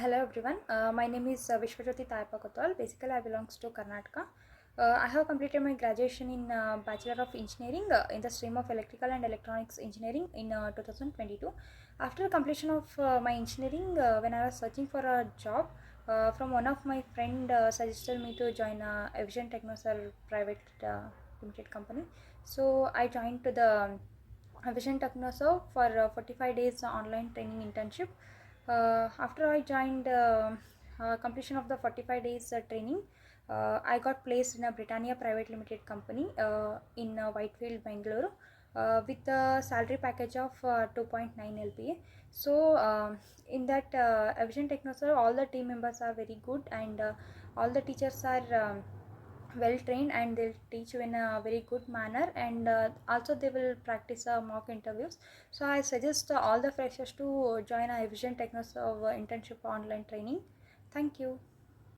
Hello everyone, my name is Vishwajyoti Tayappa. Basically, I belongs to Karnataka. I have completed my graduation in Bachelor of Engineering in the stream of Electrical and Electronics Engineering in 2022. After completion of my engineering, when I was searching for a job, from one of my friend suggested me to join Evision Technoserve Pvt Ltd company. So I joined to the Evision Technoserve for 45 days online training internship. After I joined completion of the 45 days training, I got placed in a Britannia Private Limited company in Whitefield, Bangalore, with a salary package of 2.9 LPA. So in that Evision Technoserve, all the team members are very good, and all the teachers are well trained, and they'll teach you in a very good manner, and also they will practice mock interviews. So I suggest all the freshers to join a Evision Technoserve internship online training. Thank you.